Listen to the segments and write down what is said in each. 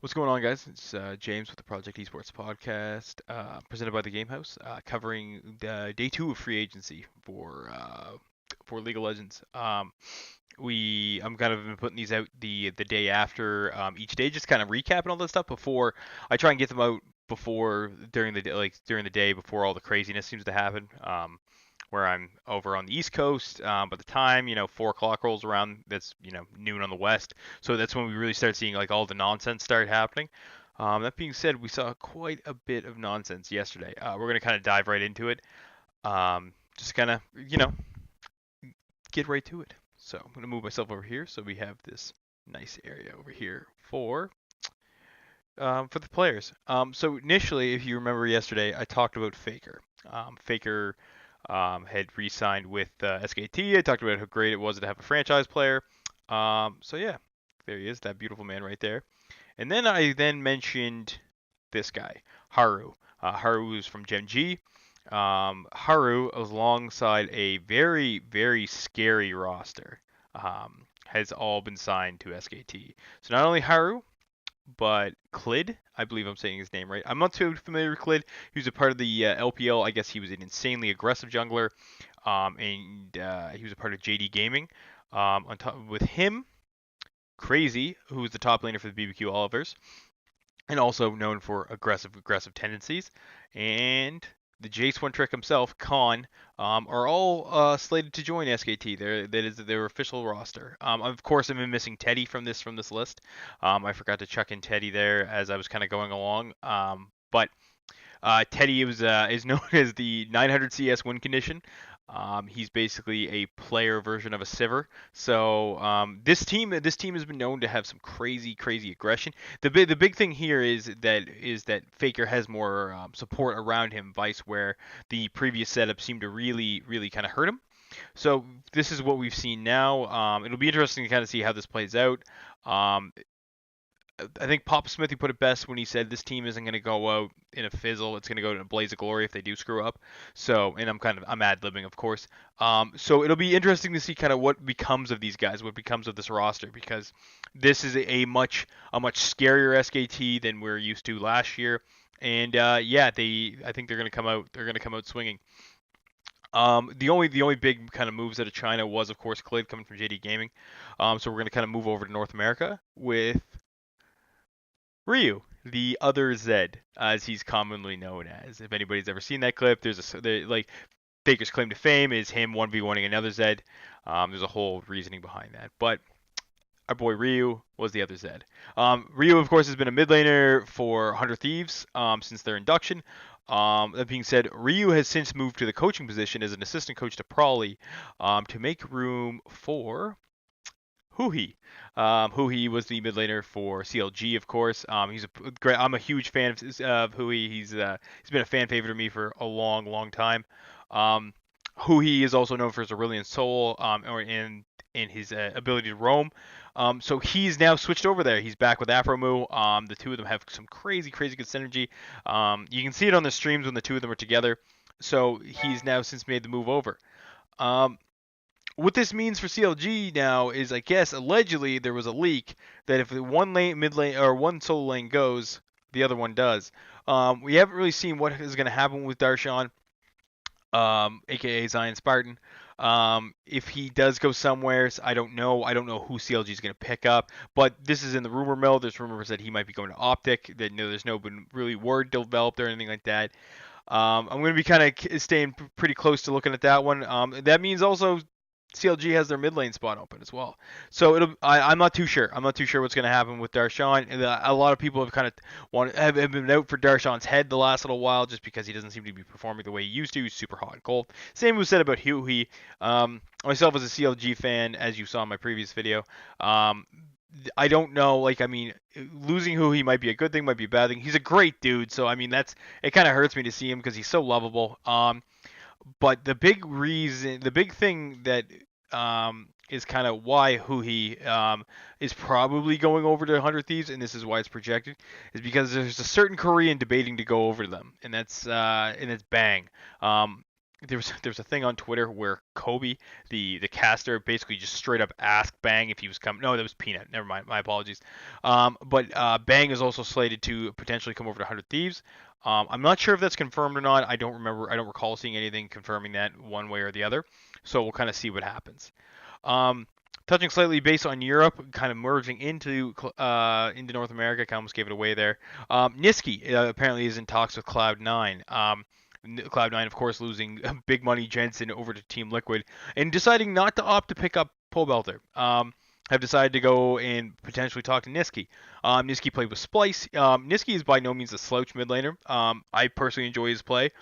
What's going on, guys? It's James with the Project Esports podcast, presented by the Game House, covering day two of free agency for League of Legends. I'm kind of been putting these out the day after each day, just kind of recapping all this stuff before I try and get them out before during the day, like during the day before all the craziness seems to happen. Where I'm over on the East Coast. By the time 4 o'clock rolls around, that's noon on the West. So that's when we really start seeing like all the nonsense start happening. That being said, we saw quite a bit of nonsense yesterday. We're gonna kind of dive right into it. Just kind of get right to it. So I'm gonna move myself over here so we have this nice area over here for the players. So initially, if you remember yesterday, I talked about Faker. Faker had re-signed with SKT. I talked about how great it was to have a franchise player. So yeah, there he is, that beautiful man right there. And then I mentioned this guy, Haru. Haru is from Gen G. Haru, alongside a very, very scary roster, has all been signed to SKT. So not only Haru, but Clid, I believe I'm saying his name right. I'm not too familiar with Clid. He was a part of the LPL. I guess he was an insanely aggressive jungler, and he was a part of JD Gaming. On top with him, Crazy, who was the top laner for the BBQ Olivers, and also known for aggressive tendencies, and the Jace One Trick himself, Khan, are all slated to join SKT. That is their official roster. Of course, I've been missing Teddy from this list. I forgot to chuck in Teddy there as I was kind of going along. But Teddy is known as the 900 CS win condition. He's basically a player version of a Sivir. So this team has been known to have some crazy aggression. The big thing here is that Faker has more support around him, vice where the previous setup seemed to really kind of hurt him. So this is what we've seen now. It'll be interesting to kind of see how this plays out. Um, I think Papa Smith, he put it best when he said this team isn't going to go out in a fizzle. It's going to go in a blaze of glory if they do screw up. So, and I'm ad libbing, of course. So it'll be interesting to see kind of what becomes of these guys, what becomes of this roster, because this is a much scarier SKT than we're used to last year. And yeah, I think they're going to come out. They're going to come out swinging. The only big kind of moves out of China was, of course, Clid coming from JD Gaming. So we're going to kind of move over to North America with Ryu, the other Zed, as he's commonly known as. If anybody's ever seen that clip, like Faker's claim to fame is him 1v1ing another Zed. There's a whole reasoning behind that, but our boy Ryu was the other Zed. Ryu, of course, has been a mid laner for 100 Thieves since their induction. That being said, Ryu has since moved to the coaching position as an assistant coach to Prawley to make room for Huhi. Huhi was the mid laner for CLG, of course. He's a great. I'm a huge fan of Huhi. He's been a fan favorite of me for a long time. Um, Huhi is also known for his Aurelian Soul, or in his ability to roam. So he's now switched over there. He's back with Afromu. The two of them have some crazy good synergy. You can see it on the streams when the two of them are together. So he's now since made the move over. Um, what this means for CLG now is, I guess, allegedly there was a leak that if one lane, mid lane, or one solo lane goes, the other one does. We haven't really seen what is going to happen with Darshan, aka Zion Spartan. If he does go somewhere, I don't know. I don't know who CLG is going to pick up, but this is in the rumor mill. There's rumors that he might be going to Optic. That there's no been really word developed or anything like that. I'm going to be kind of staying pretty close to looking at that one. That means also CLG has their mid lane spot open as well. So I'm not too sure. I'm not too sure what's going to happen with Darshan. A lot of people have kind of have been out for Darshan's head the last little while just because he doesn't seem to be performing the way he used to. He's super hot and cold. Same was said about Huey. Myself as a CLG fan, as you saw in my previous video, I don't know. Like, I mean, losing Huey might be a good thing, might be a bad thing. He's a great dude, so I mean, it kind of hurts me to see him because he's so lovable. But the big thing that is kind of why Huhi is probably going over to 100 Thieves, and this is why it's projected, is because there's a certain Korean debating to go over to them, and that's Bang. There was a thing on Twitter where Kobe, the caster, basically just straight up asked Bang if he was coming. No, that was Peanut. Never mind. My apologies. But Bang is also slated to potentially come over to 100 Thieves. I'm not sure if that's confirmed or not. I don't remember. I don't recall seeing anything confirming that one way or the other. So we'll kind of see what happens. Um, Touching slightly based on Europe, kind of merging into North America. I almost gave it away there. Niski apparently is in talks with Cloud9. Cloud9, of course, losing big money Jensen over to Team Liquid and deciding not to opt to pick up Pobelter. Have decided to go and potentially talk to Niski. Niski played with Splice. Niski is by no means a slouch mid laner. I personally enjoy his play.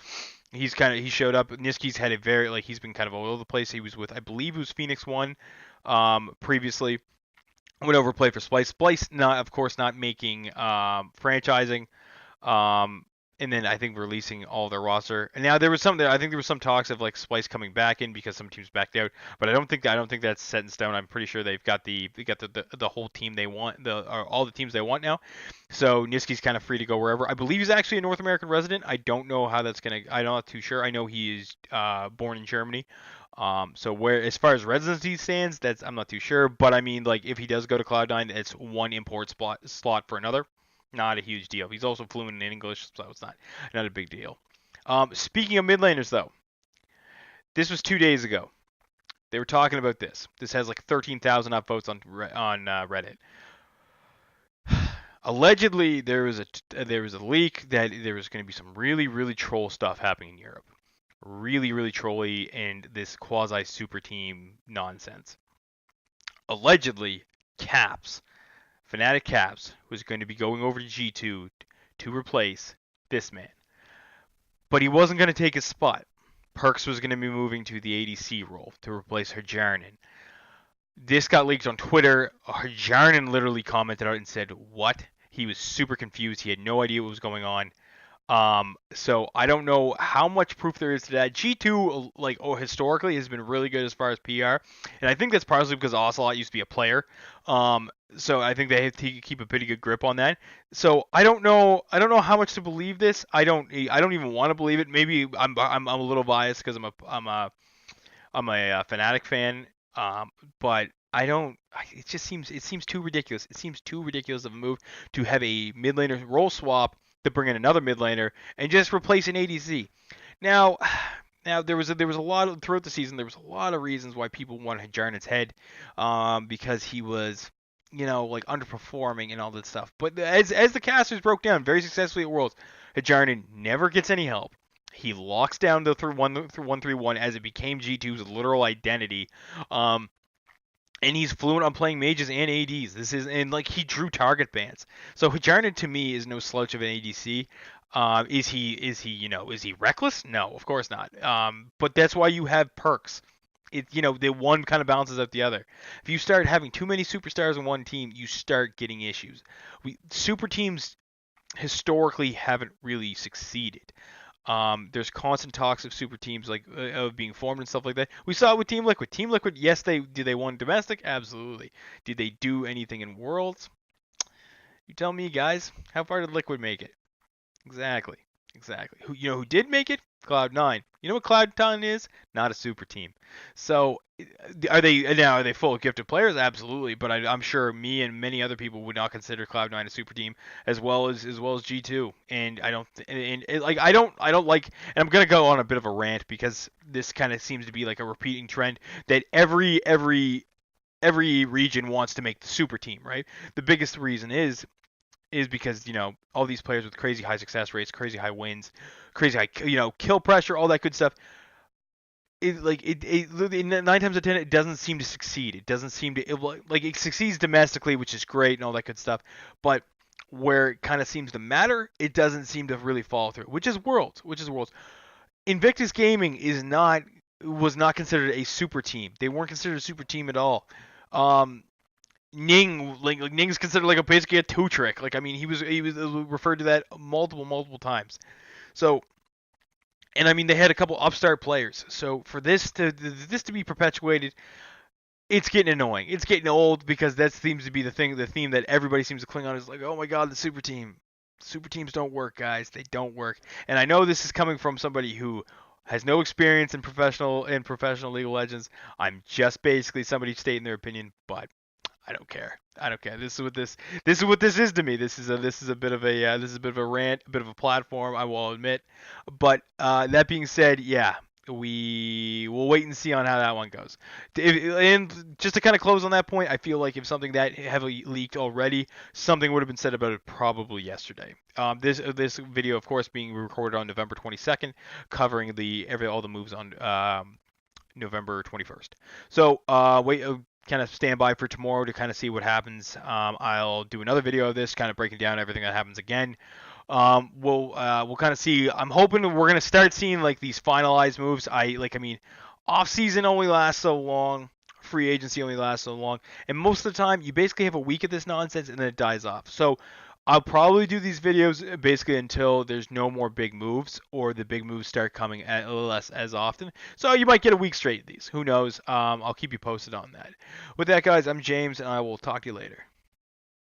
He showed up. Niski's had a very he's been kind of all over the place. He was with I believe it was Phoenix One previously. Went over to play for Splice. Splice not of course not making franchising. And then I think releasing all their roster. And now I think there was some talks of like Splice coming back in because some teams backed out, but I don't think that's set in stone. I'm pretty sure they've got the whole team they want, all the teams they want now. So Niski's kind of free to go wherever. I believe he's actually a North American resident. I don't know how that's gonna. I'm not too sure. I know he is born in Germany. So where as far as residency stands, I'm not too sure. But I mean, like if he does go to Cloud9, it's one import slot for another. Not a huge deal. He's also fluent in English, so it's not a big deal. Speaking of mid laners, though, this was 2 days ago. They were talking about this. This has like 13,000 upvotes on Reddit. Allegedly, there was a leak that there was going to be some really troll stuff happening in Europe. Really trolly and this quasi super team nonsense. Allegedly, Caps. Fnatic Caps was going to be going over to G2 to replace this man. But he wasn't going to take his spot. Perks was going to be moving to the ADC role to replace Herjarnen. This got leaked on Twitter. Herjarnen literally commented out and said, "What?" He was super confused. He had no idea what was going on. So I don't know how much proof there is to that. G2, historically has been really good as far as PR, and I think that's partially because Ocelot used to be a player. So I think they have to keep a pretty good grip on that. So I don't know how much to believe this. I don't even want to believe it. Maybe I'm a little biased because I'm a Fnatic fan. But I don't. It seems too ridiculous. It seems too ridiculous of a move to have a mid laner role swap to bring in another mid laner and just replace an ADC. Now there was a lot of, throughout the season there was a lot of reasons why people wanted Jarnet's head, because he was underperforming and all that stuff. But as the casters broke down very successfully at Worlds, Jarnet never gets any help. He locks down the through 131 as it became G2's literal identity. And he's fluent on playing mages and ADs. He drew target bans. So Jarnet to me is no slouch of an ADC. Is he reckless? No, of course not. But that's why you have perks. The one kind of balances out the other. If you start having too many superstars in one team, you start getting issues. Super teams historically haven't really succeeded. There's constant talks of super teams of being formed and stuff like that. We saw it with Team Liquid. Team Liquid, yes, did they win domestic? Absolutely. Did they do anything in Worlds? You tell me, guys. How far did Liquid make it? Exactly. Who did make it? Cloud9. You know what Cloud9 is? Not a super team. So are they full of gifted players? Absolutely, but I'm sure me and many other people would not consider Cloud9 a super team as well as G2. And I don't like, and I'm gonna go on a bit of a rant because this kind of seems to be like a repeating trend that every region wants to make the super team, right? The biggest reason is because all these players with crazy high success rates, crazy high wins, crazy high kill pressure, all that good stuff. Nine times out of 10 it doesn't seem to succeed. It doesn't seem to it succeeds domestically, which is great and all that good stuff. But where it kind of seems to matter, it doesn't seem to really follow through. Which is Worlds. Invictus Gaming was not considered a super team. They weren't considered a super team at all. Ning, Ning's considered basically a two trick. He was referred to that multiple times. So, and they had a couple upstart players. So for this to be perpetuated, it's getting annoying. It's getting old because that seems to be the theme that everybody seems to cling on is oh my god, the super team. Super teams don't work, guys. They don't work. And I know this is coming from somebody who has no experience in professional League of Legends. I'm just basically somebody stating their opinion, but I don't care. I don't care. This is what this is to me. This is a bit of a this is a bit of a rant, a bit of a platform. I will admit. But that being said, yeah, we will wait and see on how that one goes. And just to kind of close on that point, I feel like if something that heavily leaked already, something would have been said about it probably yesterday. This video, of course, being recorded on November 22nd, covering all the moves on November 21st. So wait, kind of stand by for tomorrow to kind of see what happens. I'll do another video of this, kind of breaking down everything that happens again. We'll kind of see. I'm hoping we're gonna start seeing like these finalized moves. I mean, off season only lasts so long. Free agency only lasts so long, and most of the time you basically have a week of this nonsense and then it dies off. So I'll probably do these videos basically until there's no more big moves or the big moves start coming less as often. So you might get a week straight of these. Who knows? I'll keep you posted on that. With that, guys, I'm James, and I will talk to you later.